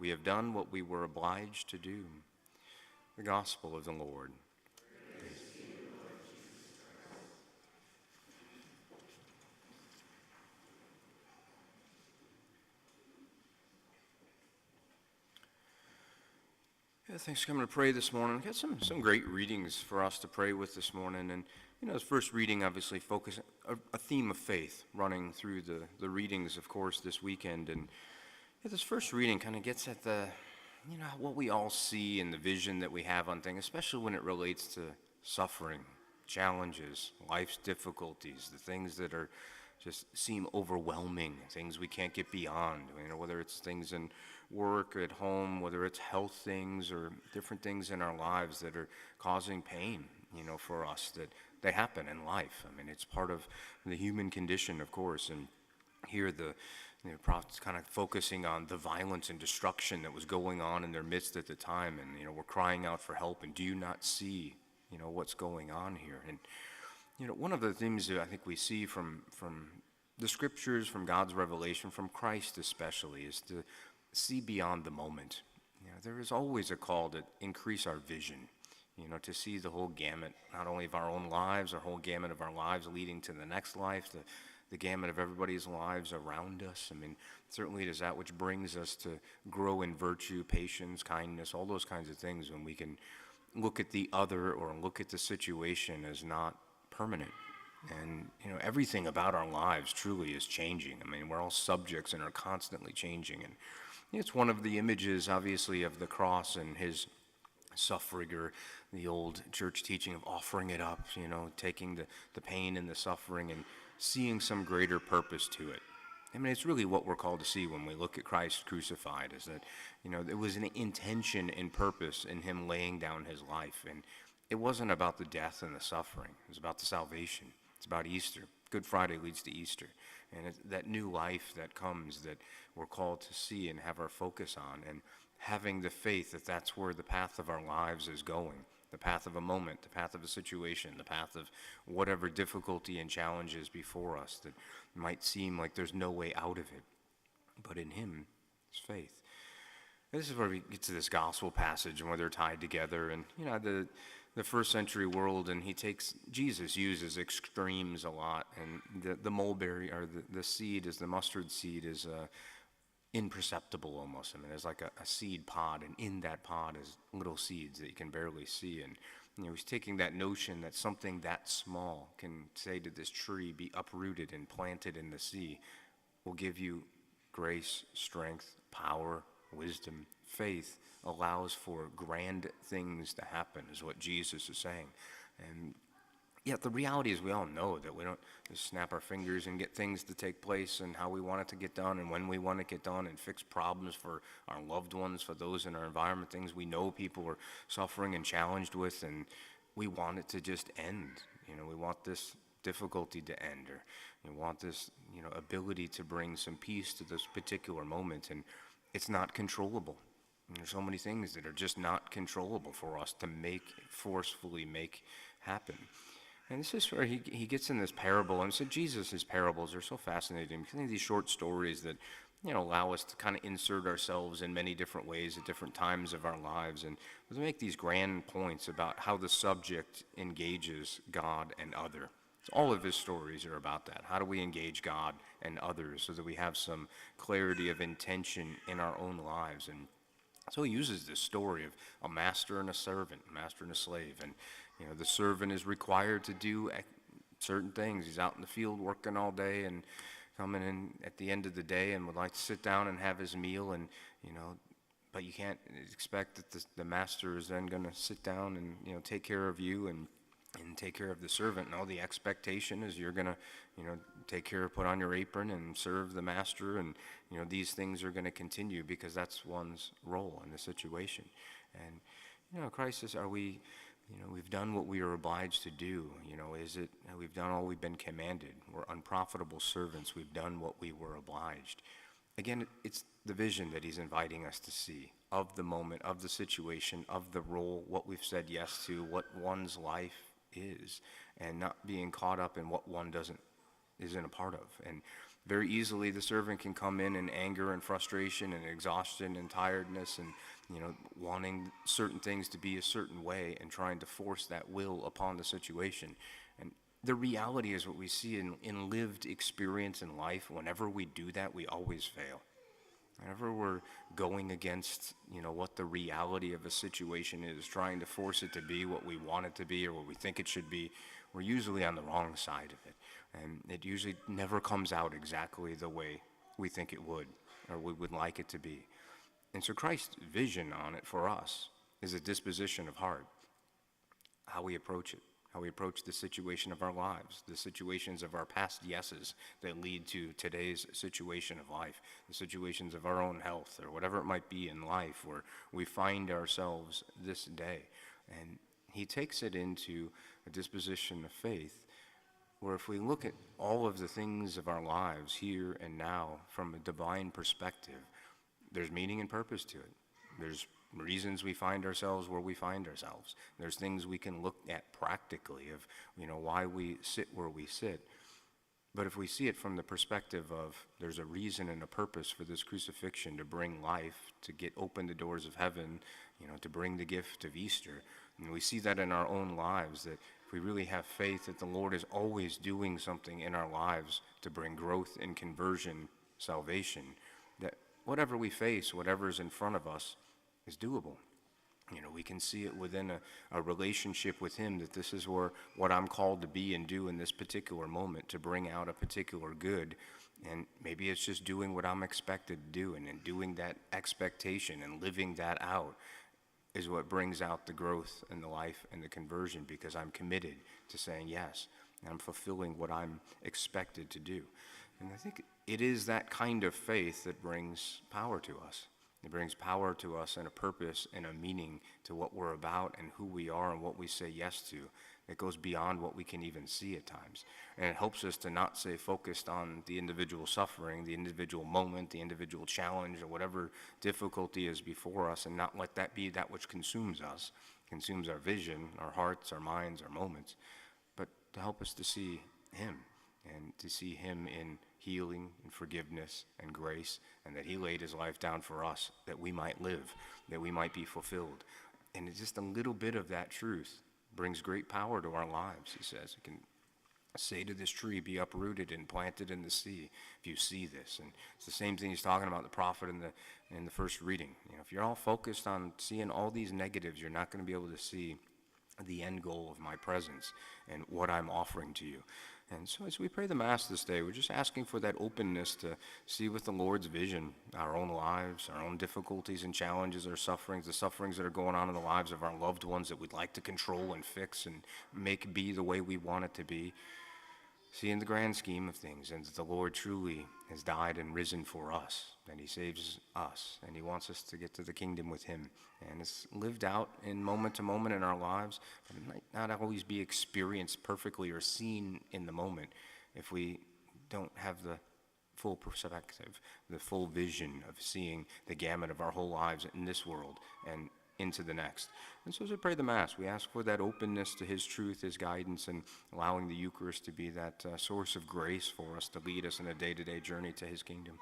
We have done what we were obliged to do. The Gospel of the Lord. Yeah, thanks for coming to pray this morning. We've got some great readings for us to pray with this morning. And, the first reading obviously focus a theme of faith running through the readings, of course, this weekend. And this first reading kind of gets at what we all see and the vision that we have on things, especially when it relates to suffering, challenges, life's difficulties, the things that are just seem overwhelming, things we can't get beyond, whether it's things in work, at home, whether it's health things or different things in our lives that are causing pain, for us that they happen in life. I mean, it's part of the human condition, of course. And here the prophet's kind of focusing on the violence and destruction that was going on in their midst at the time. And, we're crying out for help. And do you not see, what's going on here? And, one of the things that I think we see from the scriptures, from God's revelation, from Christ especially, is to see beyond the moment. There is always a call to increase our vision, to see the whole gamut, not only of our own lives, our whole gamut of our lives leading to the next life, the gamut of everybody's lives around us. I mean, certainly it is that which brings us to grow in virtue, patience, kindness, all those kinds of things, when we can look at the other or look at the situation as not permanent. And, everything about our lives truly is changing. I mean, we're all subjects and are constantly changing. And it's one of the images, obviously, of the cross and his suffering, or the old church teaching of offering it up, taking the pain and the suffering and seeing some greater purpose to it. I mean, it's really what we're called to see when we look at Christ crucified, is that, there was an intention and purpose in him laying down his life. And it wasn't about the death and the suffering. It was about the salvation. It's about Easter. Good Friday leads to Easter. And it's that new life that comes that we're called to see and have our focus on, and having the faith that that's where the path of our lives is going, the path of a moment, the path of a situation, the path of whatever difficulty and challenges before us that might seem like there's no way out of it. But in him is faith. And this is where we get to this gospel passage and where they're tied together. And, the first century world, and Jesus uses extremes a lot, and the mulberry, or the seed, is the mustard seed, is imperceptible almost. I mean, there's like a seed pod, and in that pod is little seeds that you can barely see. And he's taking that notion that something that small can say to this tree, be uprooted and planted in the sea, will give you grace, strength, power, wisdom. Faith allows for grand things to happen, is what Jesus is saying. And yet the reality is, we all know that we don't just snap our fingers and get things to take place and how we want it to get done and when we want it to get done, and fix problems for our loved ones, for those in our environment, things we know people are suffering and challenged with, and we want it to just end. We want this difficulty to end, or we want this, ability to bring some peace to this particular moment, and it's not controllable. And there's so many things that are just not controllable for us to forcefully make happen. And this is where he gets in this parable. And so Jesus' parables are so fascinating, because these short stories that, allow us to kind of insert ourselves in many different ways at different times of our lives, and to make these grand points about how the subject engages God and other. So all of his stories are about that. How do we engage God and others so that we have some clarity of intention in our own lives? And so he uses this story of a master and a servant, a master and a slave. And, the servant is required to do certain things. He's out in the field working all day and coming in at the end of the day and would like to sit down and have his meal. And, but you can't expect that the master is then going to sit down and, take care of you and take care of the servant. No, the expectation is you're going to, take care of, put on your apron and serve the master. And, these things are going to continue because that's one's role in the situation. And, Christ says, we've done what we are obliged to do. We've done all we've been commanded. We're unprofitable servants. We've done what we were obliged. Again, it's the vision that he's inviting us to see of the moment, of the situation, of the role, what we've said yes to, what one's life is, and not being caught up in what one isn't a part of. And very easily the servant can come in anger and frustration and exhaustion and tiredness and, wanting certain things to be a certain way and trying to force that will upon the situation. And the reality is what we see in lived experience in life, whenever we do that, we always fail. Whenever we're going against, what the reality of a situation is, trying to force it to be what we want it to be or what we think it should be, we're usually on the wrong side of it. And it usually never comes out exactly the way we think it would or we would like it to be. And so Christ's vision on it for us is a disposition of heart, how we approach it, how we approach the situation of our lives, the situations of our past yeses that lead to today's situation of life, the situations of our own health or whatever it might be in life where we find ourselves this day. And he takes it into a disposition of faith where if we look at all of the things of our lives here and now from a divine perspective, there's meaning and purpose to it. There's reasons we find ourselves where we find ourselves. There's things we can look at practically of, why we sit where we sit. But if we see it from the perspective of there's a reason and a purpose for this crucifixion to bring life, to get open the doors of heaven, to bring the gift of Easter, and we see that in our own lives, that if we really have faith that the Lord is always doing something in our lives to bring growth and conversion, salvation, that whatever we face, whatever's in front of us, is doable. We can see it within a relationship with him that this is what I'm called to be and do in this particular moment to bring out a particular good. And maybe it's just doing what I'm expected to do and doing that expectation and living that out is what brings out the growth and the life and the conversion because I'm committed to saying yes and I'm fulfilling what I'm expected to do. And I think it is that kind of faith that brings power to us. It brings power to us and a purpose and a meaning to what we're about and who we are and what we say yes to. It goes beyond what we can even see at times. And it helps us to not stay focused on the individual suffering, the individual moment, the individual challenge, or whatever difficulty is before us, and not let that be that which consumes us, consumes our vision, our hearts, our minds, our moments, but to help us to see him and to see him in healing and forgiveness and grace, and that he laid his life down for us that we might live, that we might be fulfilled. And it's just a little bit of that truth brings great power to our lives, he says. It can say to this tree, be uprooted and planted in the sea, if you see this. And it's the same thing he's talking about the prophet in the first reading. If you're all focused on seeing all these negatives, you're not going to be able to see the end goal of my presence and what I'm offering to you. And so as we pray the Mass this day, we're just asking for that openness to see with the Lord's vision our own lives, our own difficulties and challenges, our sufferings, the sufferings that are going on in the lives of our loved ones that we'd like to control and fix and make be the way we want it to be. See in the grand scheme of things, and that the Lord truly has died and risen for us, and he saves us, and he wants us to get to the kingdom with him. And it's lived out in moment to moment in our lives, but it might not always be experienced perfectly or seen in the moment if we don't have the full perspective, the full vision of seeing the gamut of our whole lives in this world and into the next. And so as we pray the Mass, we ask for that openness to his truth, his guidance, and allowing the Eucharist to be that source of grace for us to lead us in a day-to-day journey to his kingdom.